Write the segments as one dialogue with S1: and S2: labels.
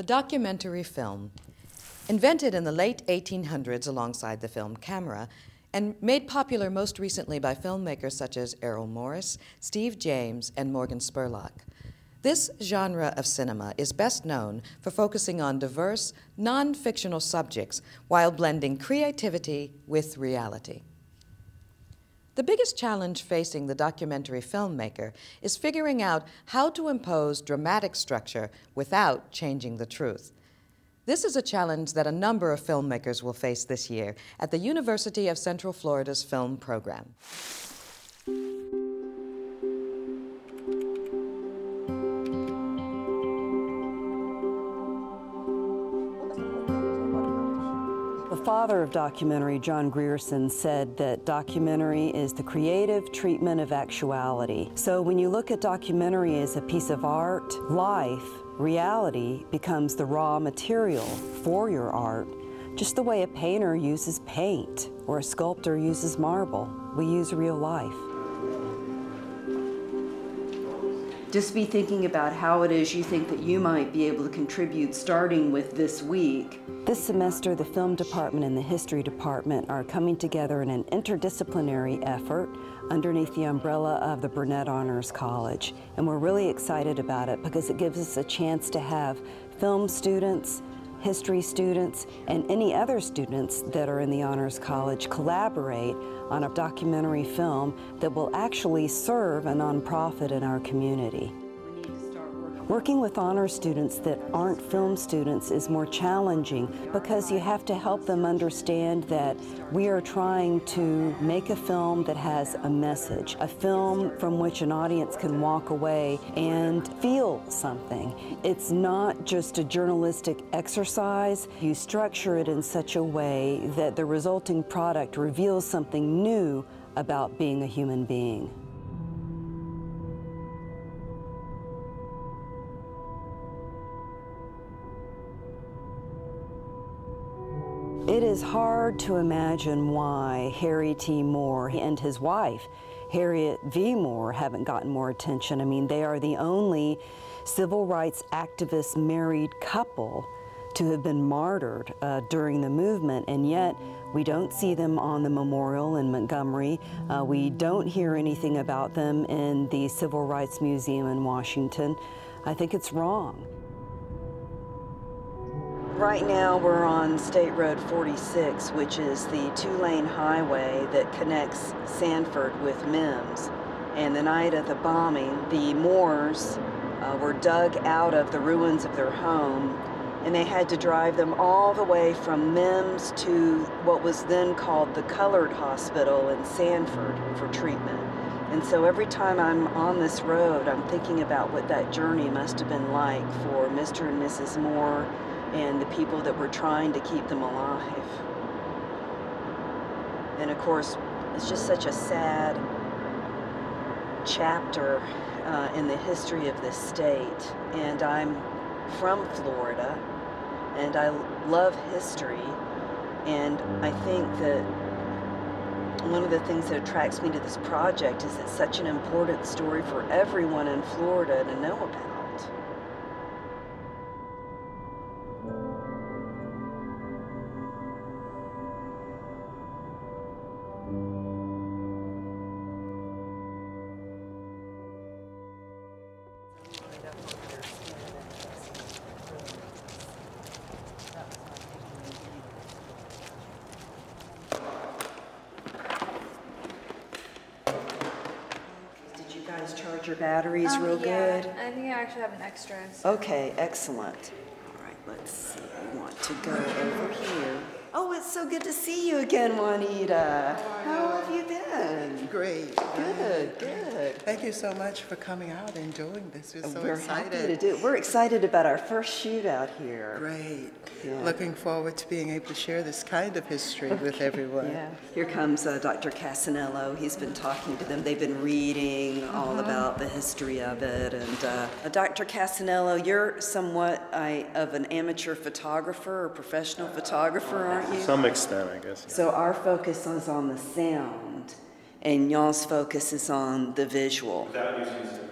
S1: documentary film, invented in the late 1800s alongside the film camera, and made popular most recently by filmmakers such as Errol Morris, Steve James, and Morgan Spurlock. This genre of cinema is best known for focusing on diverse, non-fictional subjects while blending creativity with reality. The biggest challenge facing the documentary filmmaker is figuring out how to impose dramatic structure without changing the truth. This is a challenge that a number of filmmakers will face this year at the University of Central Florida's film program.
S2: The father of documentary, John Grierson, said that documentary is the creative treatment of actuality. So when you look at documentary as a piece of art, life, reality becomes the raw material for your art, just the way a painter uses paint or a sculptor uses marble. We use real life. Just be thinking about how it is you think that you might be able to contribute starting with this week. This semester, the film department and the history department are coming together in an interdisciplinary effort underneath the umbrella of the Burnett Honors College. And we're really excited about it because it gives us a chance to have film students, history students, and any other students that are in the Honors College collaborate on a documentary film that will actually serve a nonprofit in our community. Working with honor students that aren't film students is more challenging because you have to help them understand that we are trying to make a film that has a message, a film from which an audience can walk away and feel something. It's not just a journalistic exercise. You structure it in such a way that the resulting product reveals something new about being a human being. It is hard to imagine why Harry T. Moore and his wife, Harriet V. Moore, haven't gotten more attention. I mean, they are the only civil rights activist married couple to have been martyred during the movement, and yet we don't see them on the memorial in Montgomery. We don't hear anything about them in the Civil Rights Museum in Washington. I think it's wrong. Right now we're on State Road 46, which is the two-lane highway that connects Sanford with Mims. And the night of the bombing, the Moores were dug out of the ruins of their home, and they had to drive them all the way from Mims to what was then called the Colored Hospital in Sanford for treatment. And so every time I'm on this road, I'm thinking about what that journey must have been like for Mr. and Mrs. Moore and the people that were trying to keep them alive. And of course, it's just such a sad chapter in the history of this state. And I'm from Florida, and I love history. And I think that one of the things that attracts me to this project is it's such an important story for everyone in Florida to know about. Charge your batteries real good?
S3: I think I actually have an extra. So.
S2: Okay, excellent. All right, let's see. I want to go over here. Oh, it's so good to see you again, Juanita. How have you been?
S4: Great.
S2: Good, good.
S4: Thank you so much for coming out and doing this. We're so excited.
S2: Happy to do it. We're excited about our first shoot out here.
S4: Great.
S2: Yeah.
S4: Looking forward to being able to share this kind of history with everyone.
S2: Yeah. Here comes Dr. Casanello. He's been talking to them. They've been reading all about the history of it. And Dr. Casanello, you're somewhat of an amateur photographer or professional photographer, aren't you?
S5: To some extent, I guess. Yeah.
S2: So our focus is on the sound, and y'all's focus is on the visual.
S5: Without using Zoom.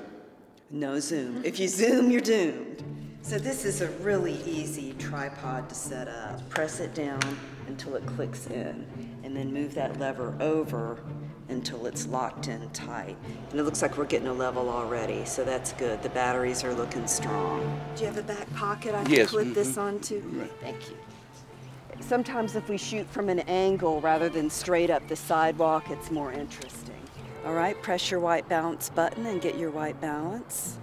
S2: No Zoom. If you Zoom, you're doomed. So this is a really easy tripod to set up. Press it down until it clicks in, and then move that lever over until it's locked in tight. And it looks like we're getting a level already, so that's good. The batteries are looking strong. Do you have a back pocket I can clip this onto? Right. Thank you. Sometimes if we shoot from an angle rather than straight up the sidewalk, it's more interesting. All right, press your white balance button and get your white balance.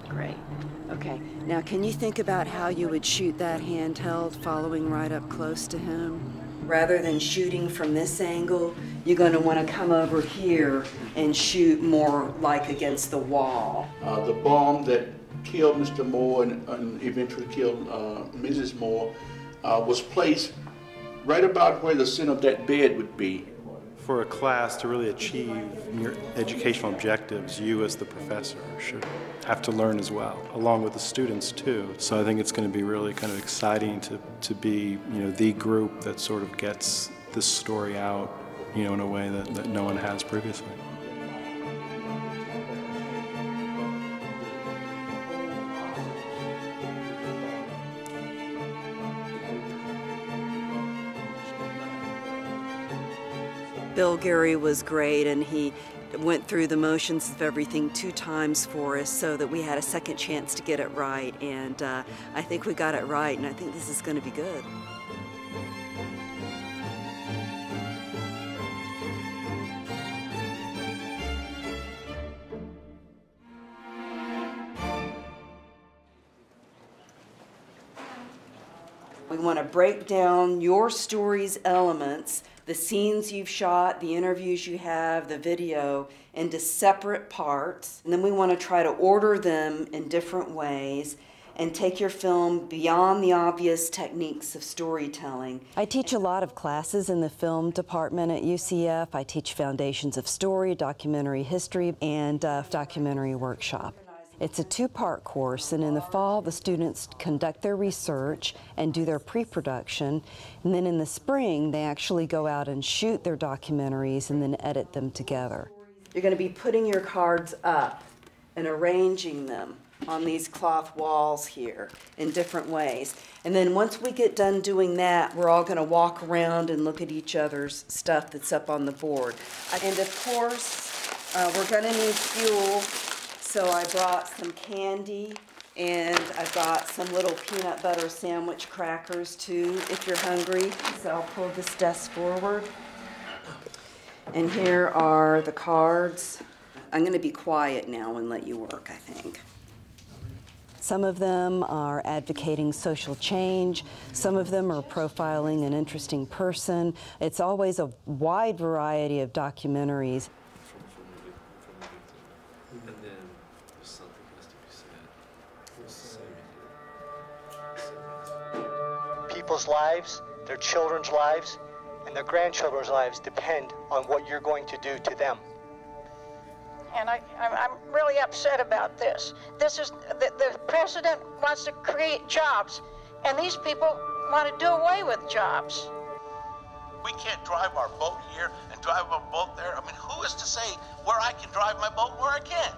S2: Great. Okay, now can you think about how you would shoot that handheld following right up close to him? Rather than shooting from this angle, you're going to want to come over here and shoot more like against the wall.
S5: The bomb that killed Mr. Moore and eventually killed Mrs. Moore was placed right about where the center of that bed would be.
S6: For a class to really achieve your educational objectives, you as the professor should have to learn as well, along with the students too. So I think it's going to be really kind of exciting to be, the group that sort of gets this story out, in a way that no one has previously.
S2: Bill Gary was great, and he went through the motions of everything 2 times for us so that we had a second chance to get it right, and I think we got it right, and I think this is going to be good. We want to break down your story's elements, the scenes you've shot, the interviews you have, the video, into separate parts. And then we want to try to order them in different ways and take your film beyond the obvious techniques of storytelling. I teach a lot of classes in the film department at UCF. I teach Foundations of Story, Documentary History, and Documentary Workshop. It's a 2-part course, and in the fall the students conduct their research and do their pre-production, and then in the spring they actually go out and shoot their documentaries and then edit them together. You're going to be putting your cards up and arranging them on these cloth walls here in different ways. And then once we get done doing that, we're all going to walk around and look at each other's stuff that's up on the board. And of course, we're going to need fuel. So I brought some candy, and I've got some little peanut butter sandwich crackers too, if you're hungry. So I'll pull this desk forward. And here are the cards. I'm going to be quiet now and let you work, I think. Some of them are advocating social change. Some of them are profiling an interesting person. It's always a wide variety of documentaries.
S7: People's lives, their children's lives, and their grandchildren's lives depend on what you're going to do to them.
S8: And I'm really upset about this. This is, the president wants to create jobs, and these people want to do away with jobs.
S9: We can't drive our boat here and drive our boat there. I mean, who is to say where I can drive my boat and where I can't?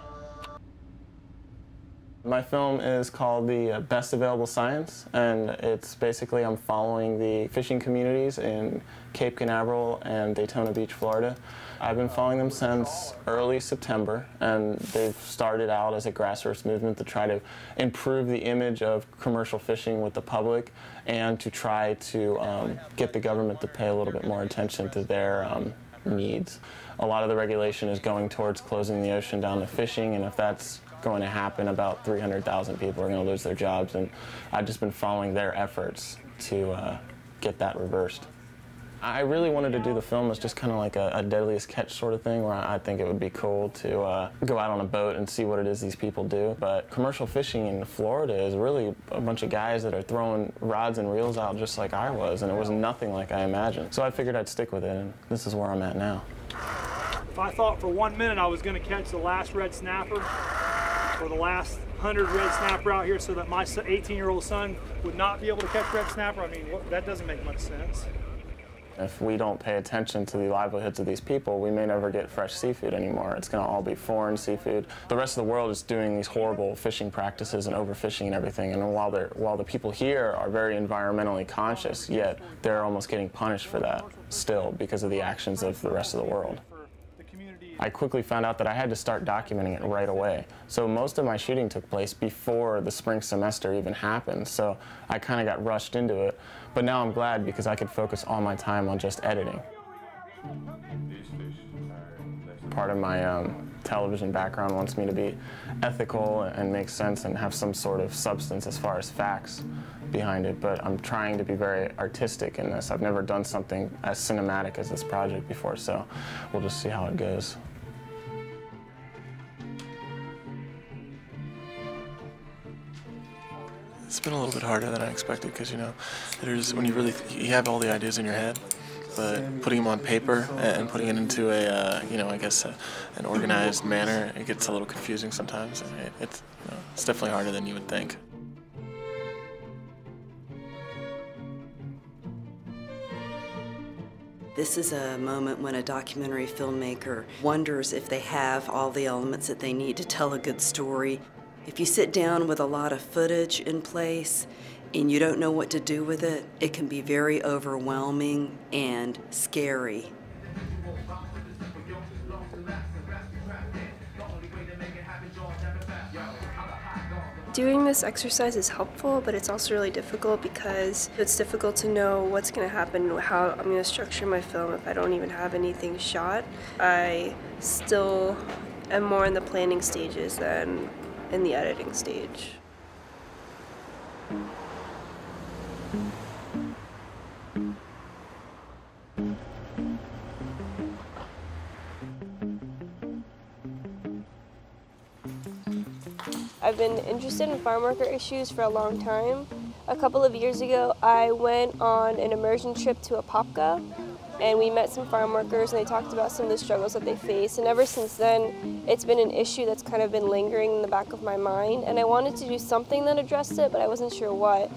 S10: My film is called The Best Available Science, and it's basically I'm following the fishing communities in Cape Canaveral and Daytona Beach, Florida. I've been following them since early September, and they've started out as a grassroots movement to try to improve the image of commercial fishing with the public and to try to get the government to pay a little bit more attention to their needs. A lot of the regulation is going towards closing the ocean down to fishing, and if that's going to happen, about 300,000 people are going to lose their jobs, and I've just been following their efforts to get that reversed. I really wanted to do the film as just kind of like a Deadliest Catch sort of thing, where I think it would be cool to go out on a boat and see what it is these people do. But commercial fishing in Florida is really a bunch of guys that are throwing rods and reels out just like I was, and it was nothing like I imagined. So I figured I'd stick with it, and this is where I'm at now.
S11: If I thought for 1 minute I was going to catch the last red snapper, or the last 100 red snapper out here so that my 18-year-old son would not be able to catch red snapper, I mean, that doesn't make much sense.
S10: If we don't pay attention to the livelihoods of these people, we may never get fresh seafood anymore. It's going to all be foreign seafood. The rest of the world is doing these horrible fishing practices and overfishing and everything, and while the people here are very environmentally conscious, yet they're almost getting punished for that still because of the actions of the rest of the world. I quickly found out that I had to start documenting it right away. So most of my shooting took place before the spring semester even happened, so I kind of got rushed into it. But now I'm glad because I could focus all my time on just editing. Part of my television background wants me to be ethical and make sense and have some sort of substance as far as facts behind it, but I'm trying to be very artistic in this. I've never done something as cinematic as this project before, so we'll just see how it goes.
S12: It's been a little bit harder than I expected because, you know, when you have all the ideas in your head, but putting them on paper and putting it into a, I guess an organized manner, it gets a little confusing sometimes. It's definitely harder than you would think.
S2: This is a moment when a documentary filmmaker wonders if they have all the elements that they need to tell a good story. If you sit down with a lot of footage in place and you don't know what to do with it, it can be very overwhelming and scary.
S3: Doing this exercise is helpful, but it's also really difficult because it's difficult to know what's going to happen, how I'm going to structure my film if I don't even have anything shot. I still am more in the planning stages than in the editing stage. I've been interested in farm worker issues for a long time. A couple of years ago, I went on an immersion trip to Apopka, and we met some farm workers and they talked about some of the struggles that they face. And ever since then, it's been an issue that's kind of been lingering in the back of my mind. And I wanted to do something that addressed it, but I wasn't sure what.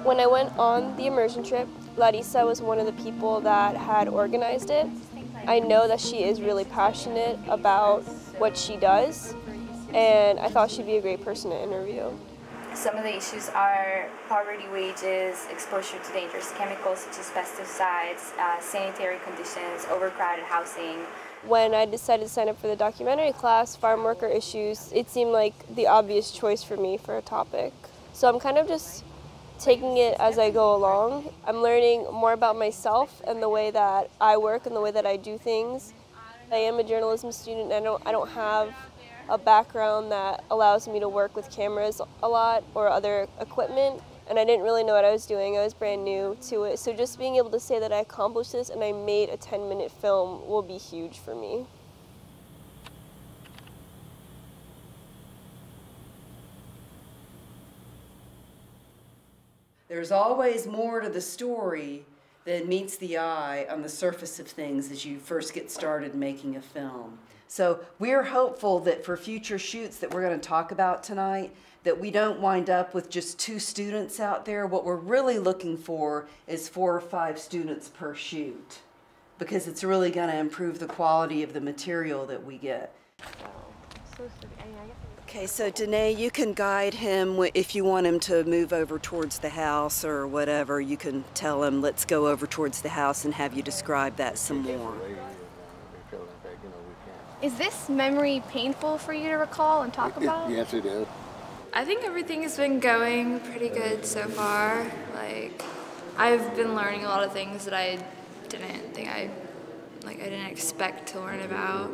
S3: When I went on the immersion trip, Larissa was one of the people that had organized it. I know that she is really passionate about what she does, and I thought she'd be a great person to interview.
S13: Some of the issues are poverty wages, exposure to dangerous chemicals such as pesticides, sanitary conditions, overcrowded housing.
S3: When I decided to sign up for the documentary class, farm worker issues, it seemed like the obvious choice for me for a topic. So I'm kind of just taking it as I go along. I'm learning more about myself and the way that I work and the way that I do things. I am a journalism student and I don't have a background that allows me to work with cameras a lot or other equipment, and I didn't really know what I was doing. I was brand new to it, so just being able to say that I accomplished this and I made a 10-minute film will be huge for me.
S2: There's always more to the story than meets the eye on the surface of things as you first get started making a film. So we're hopeful that for future shoots that we're going to talk about tonight, that we don't wind up with just 2 students out there. What we're really looking for is 4 or 5 students per shoot, because it's really going to improve the quality of the material that we get. Okay, so Danae, you can guide him if you want him to move over towards the house or whatever. You can tell him, let's go over towards the house and have you describe that some more.
S14: Is this memory painful for you to recall and talk about?
S15: Yes, it is.
S16: I think everything has been going pretty good so far. Like, I've been learning a lot of things that I didn't expect to learn about.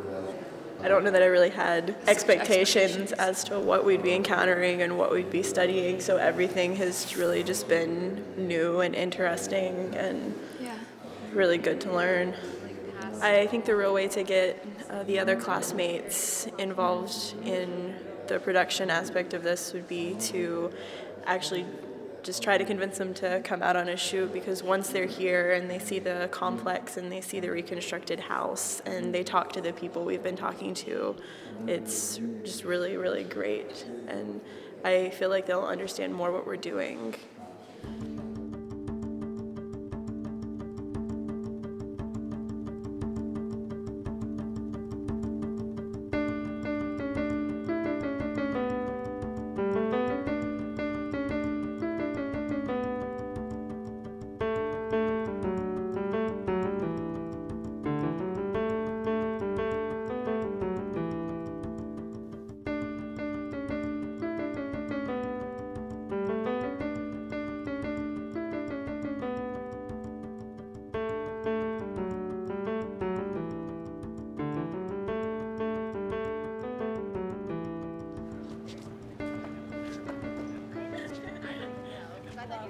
S17: I don't know that I really had expectations as to what we'd be encountering and what we'd be studying, so everything has really just been new and interesting and really good to learn. I think the real way to get the other classmates involved in the production aspect of this would be to actually just try to convince them to come out on a shoot, because once they're here and they see the complex and they see the reconstructed house and they talk to the people we've been talking to, it's just really, really great. And I feel like they'll understand more what we're doing.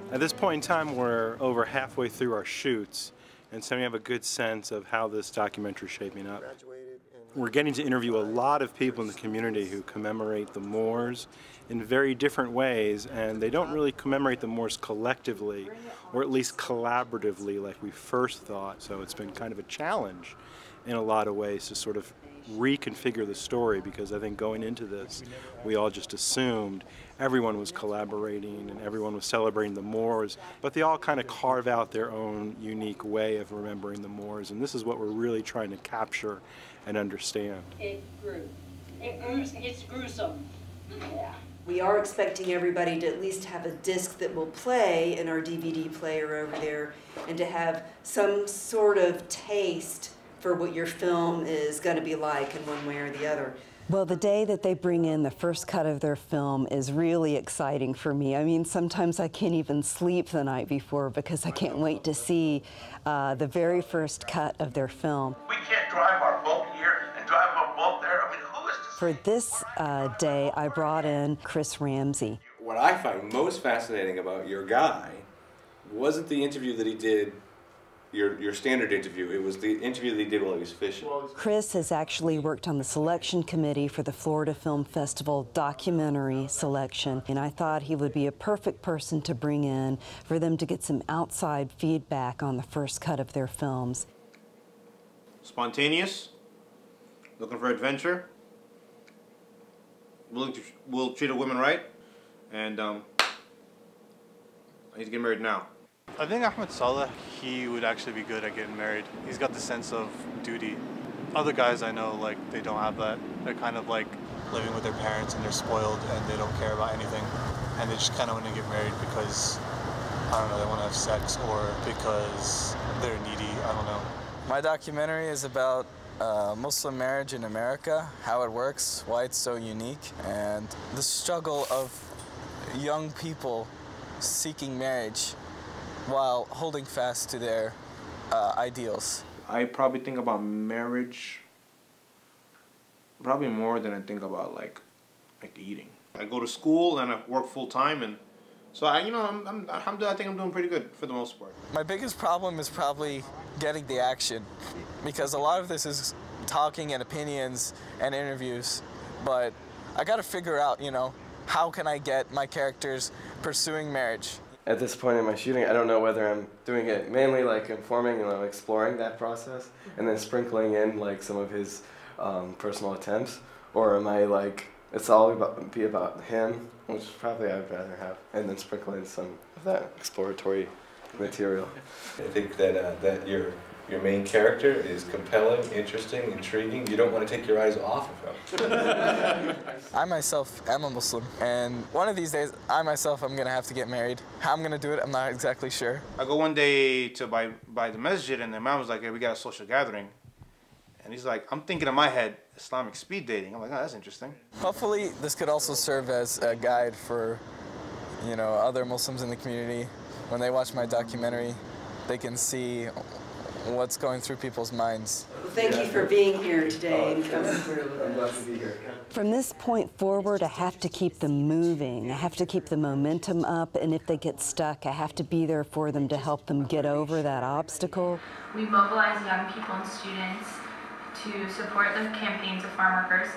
S6: At this point in time, we're over halfway through our shoots, and so we have a good sense of how this documentary is shaping up. We're getting to interview a lot of people in the community who commemorate the Moors in very different ways, and they don't really commemorate the Moors collectively, or at least collaboratively like we first thought. So it's been kind of a challenge in a lot of ways to sort of reconfigure the story, because I think going into this, we all just assumed everyone was collaborating and everyone was celebrating the Moors, but they all kind of carve out their own unique way of remembering the Moors, and this is what we're really trying to capture and understand.
S15: It's gruesome. Yeah.
S2: We are expecting everybody to at least have a disc that will play in our DVD player over there, and to have some sort of taste for what your film is going to be like in one way or the other. Well, the day that they bring in the first cut of their film is really exciting for me. I mean, sometimes I can't even sleep the night before because I can't wait to see the very first cut of their film.
S9: We can't drive our boat here and drive our boat there. I mean, who is to
S2: For this day, I brought in Chris Ramsey.
S18: What I find most fascinating about your guy wasn't the interview that he did, your standard interview. It was the interview that he did while he was fishing.
S2: Chris has actually worked on the selection committee for the Florida Film Festival documentary selection, and I thought he would be a perfect person to bring in for them to get some outside feedback on the first cut of their films.
S19: Spontaneous, looking for adventure, will treat a woman right, and I need to get married now.
S20: I think Ahmed Saleh, he would actually be good at getting married. He's got the sense of duty. Other guys I know, like, they don't have that. They're kind of like living with their parents and they're spoiled and they don't care about anything. And they just kind of want to get married because, I don't know, they want to have sex or because they're needy, I don't know.
S21: My documentary is about Muslim marriage in America, how it works, why it's so unique, and the struggle of young people seeking marriage while holding fast to their ideals.
S19: I probably think about marriage probably more than I think about like eating. I go to school and I work full time, and so I think I'm doing pretty good for the most part.
S21: My biggest problem is probably getting the action, because a lot of this is talking and opinions and interviews, but I got to figure out, how can I get my characters pursuing marriage?
S22: At this point in my shooting, I don't know whether I'm doing it mainly like informing and exploring that process, and then sprinkling in like some of his personal attempts, or am I like it's all about him, which probably I'd rather have, and then sprinkle in some of that exploratory material.
S18: I think that your main character is compelling, interesting, intriguing. You don't want to take your eyes off of him.
S21: I myself am a Muslim, and one of these days, I myself am going to have to get married. How I'm going to do it, I'm not exactly sure.
S19: I go one day to by the masjid, and the imam was like, hey, we got a social gathering. And he's like, I'm thinking in my head, Islamic speed dating. I'm like, oh, that's interesting.
S21: Hopefully, this could also serve as a guide for, other Muslims in the community. When they watch my documentary, they can see what's going through people's minds.
S2: Thank you for being here today and coming through. I'm glad to be here. From this point forward, I have to keep them moving. I have to keep the momentum up, and if they get stuck, I have to be there for them to help them get over that obstacle.
S13: We mobilize young people and students to support the campaigns of farm workers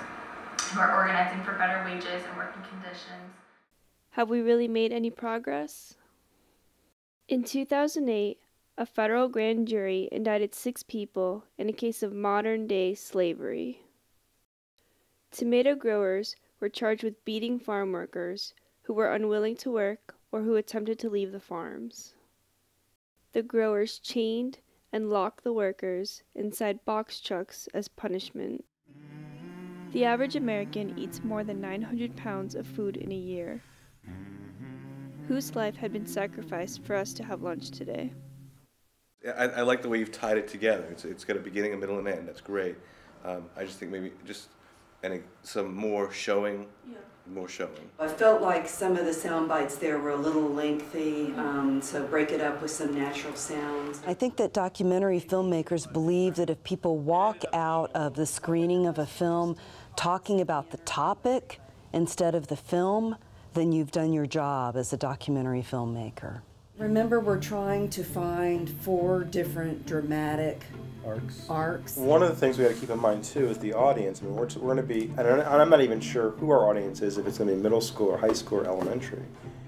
S13: who are organizing for better wages and working conditions.
S3: Have we really made any progress? In 2008, a federal grand jury indicted 6 people in a case of modern-day slavery. Tomato growers were charged with beating farm workers who were unwilling to work or who attempted to leave the farms. The growers chained and locked the workers inside box trucks as punishment. The average American eats more than 900 pounds of food in a year. Whose life had been sacrificed for us to have lunch today?
S18: I like the way you've tied it together. It's got a beginning, a middle, and an end. That's great. I just think maybe some more showing. Yeah. More showing.
S2: I felt like some of the sound bites there were a little lengthy, so break it up with some natural sounds. I think that documentary filmmakers believe that if people walk out of the screening of a film talking about the topic instead of the film, then you've done your job as a documentary filmmaker. Remember, we're trying to find 4 different dramatic arcs.
S6: One of the things we got to keep in mind too is the audience. I mean, we're going to be, and I'm not even sure who our audience is, if it's going to be middle school or high school or elementary.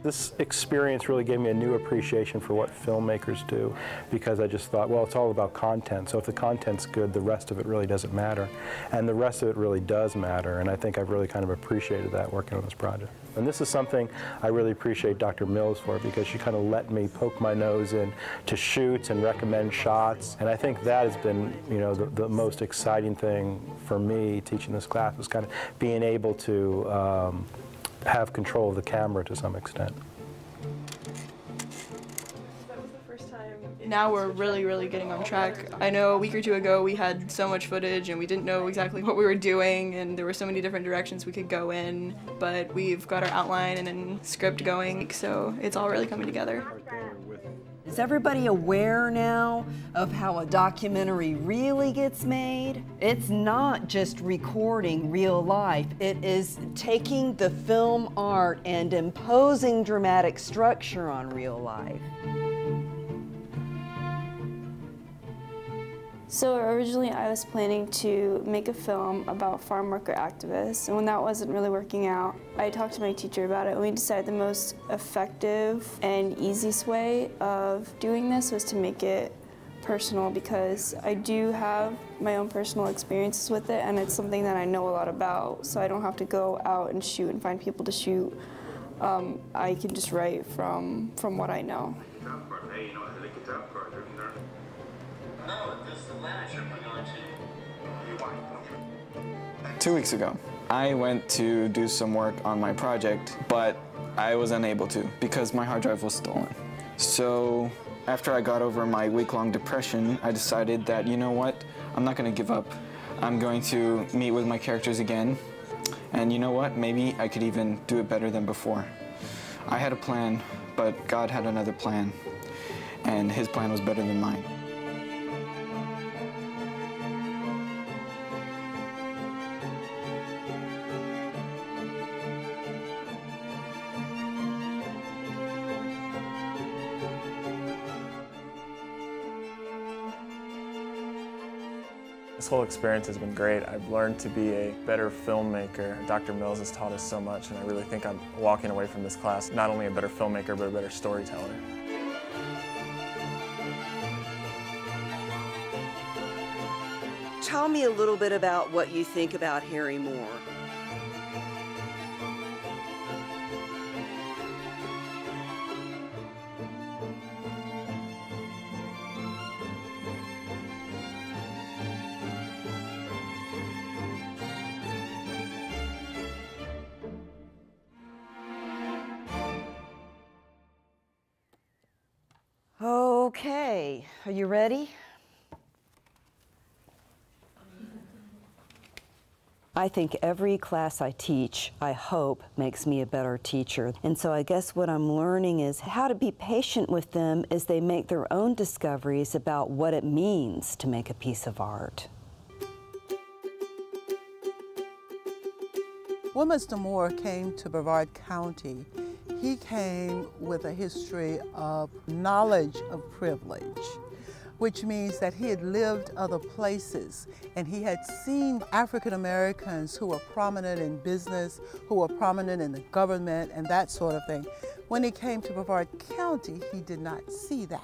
S6: This experience really gave me a new appreciation for what filmmakers do, because I just thought, well, it's all about content. So if the content's good, the rest of it really doesn't matter. And the rest of it really does matter, and I think I've really kind of appreciated that working on this project. And this is something I really appreciate Dr. Mills for, because she kind of let me poke my nose in to shoots and recommend shots. And I think that has been, you know, the most exciting thing for me teaching this class, was kind of being able to have control of the camera to some extent.
S17: Now we're really getting on track. I know a week or 2 ago we had so much footage and we didn't know exactly what we were doing, and there were so many different directions we could go in, but we've got our outline and then script going, so it's all really coming together.
S2: Is everybody aware now of how a documentary really gets made? It's not just recording real life. It is taking the film art and imposing dramatic structure on real life.
S3: So originally I was planning to make a film about farm worker activists, and when that wasn't really working out, I talked to my teacher about it, and we decided the most effective and easiest way of doing this was to make it personal, because I do have my own personal experiences with it, and it's something that I know a lot about, so I don't have to go out and shoot and find people to shoot. I can just write from what I know.
S21: 2 weeks ago, I went to do some work on my project, but I was unable to because my hard drive was stolen. So after I got over my week-long depression, I decided that, you know what, I'm not going to give up. I'm going to meet with my characters again, and you know what, maybe I could even do it better than before. I had a plan, but God had another plan, and His plan was better than mine.
S12: This whole experience has been great. I've learned to be a better filmmaker. Dr. Mills has taught us so much, and I really think I'm walking away from this class not only a better filmmaker, but a better storyteller.
S2: Tell me a little bit about what you think about Harry Moore. Okay, are you ready? I think every class I teach, I hope, makes me a better teacher. And so I guess what I'm learning is how to be patient with them as they make their own discoveries about what it means to make a piece of art.
S1: When Mr. Moore came to Brevard County, he came with a history of knowledge of privilege, which means that he had lived other places and he had seen African Americans who were prominent in business, who were prominent in the government and that sort of thing. When he came to Brevard County, he did not see that.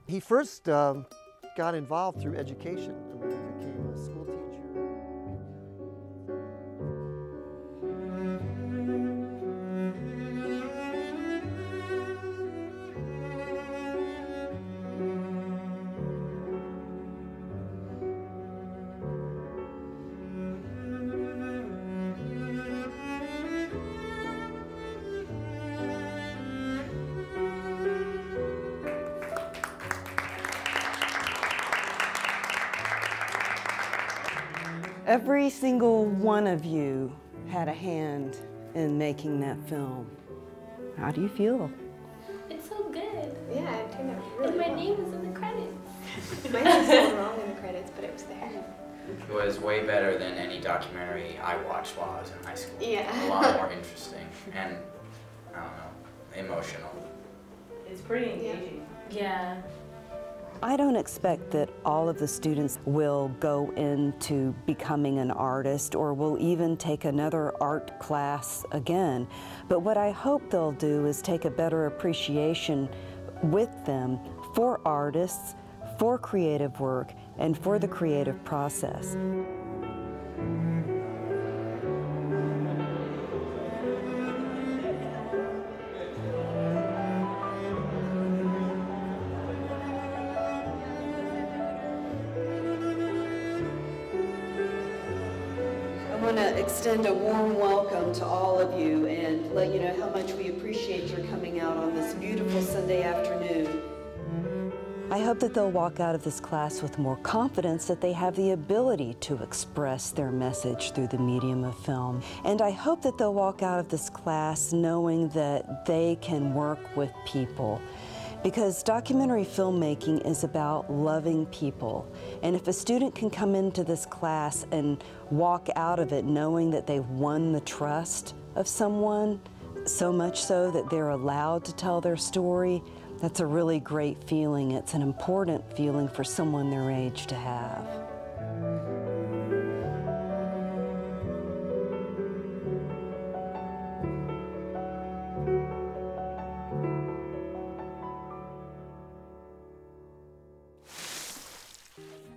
S4: He first got involved through education. He became a school teacher.
S2: Every single one of you had a hand in making that film. How do you feel?
S14: It's so good.
S23: Yeah, it turned out really
S14: And my
S23: well.
S14: name was in the credits.
S23: Mine was still wrong in the credits, but it was there.
S24: It was way better than any documentary I watched while I was in high school.
S23: Yeah.
S24: A lot more interesting and, I don't know, emotional.
S5: It's pretty engaging.
S2: Yeah. I don't expect that all of the students will go into becoming an artist or will even take another art class again. But what I hope they'll do is take a better appreciation with them for artists, for creative work, and for the creative process. I want to extend a warm welcome to all of you and let you know how much we appreciate your coming out on this beautiful Sunday afternoon. I hope that they'll walk out of this class with more confidence that they have the ability to express their message through the medium of film. And I hope that they'll walk out of this class knowing that they can work with people. Because documentary filmmaking is about loving people. And if a student can come into this class and walk out of it knowing that they've won the trust of someone, so much so that they're allowed to tell their story, that's a really great feeling. It's an important feeling for someone their age to have.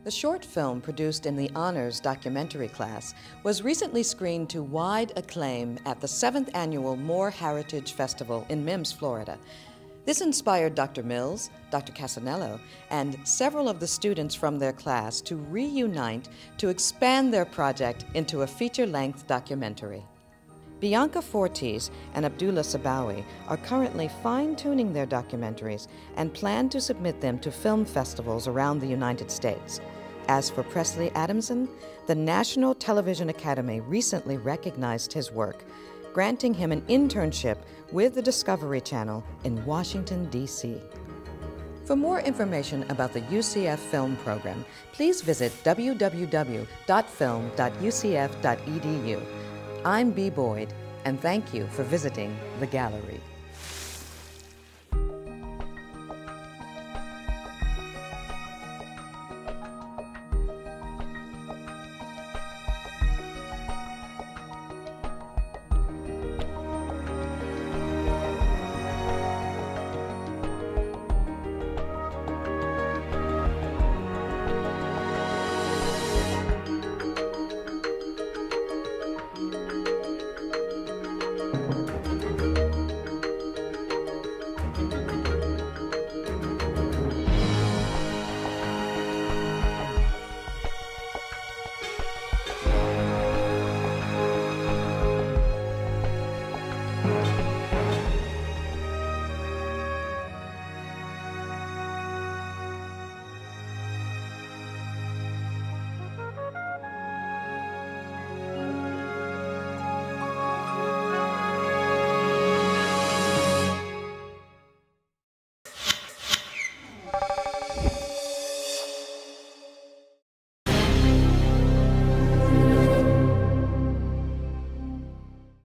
S7: The short film produced in the Honors Documentary class was recently screened to wide acclaim at the 7th Annual Moore Heritage Festival in Mims, Florida. This inspired Dr. Mills, Dr. Casanello, and several of the students from their class to reunite to expand their project into a feature-length documentary. Bianca Fortes and Abdullah Sabawi are currently fine-tuning their documentaries and plan to submit them to film festivals around the United States. As for Presley Adamson, the National Television Academy recently recognized his work, granting him an internship with the Discovery Channel in Washington, D.C. For more information about the UCF Film Program, please visit www.film.ucf.edu. I'm Bea Boyd, and thank you for visiting the gallery.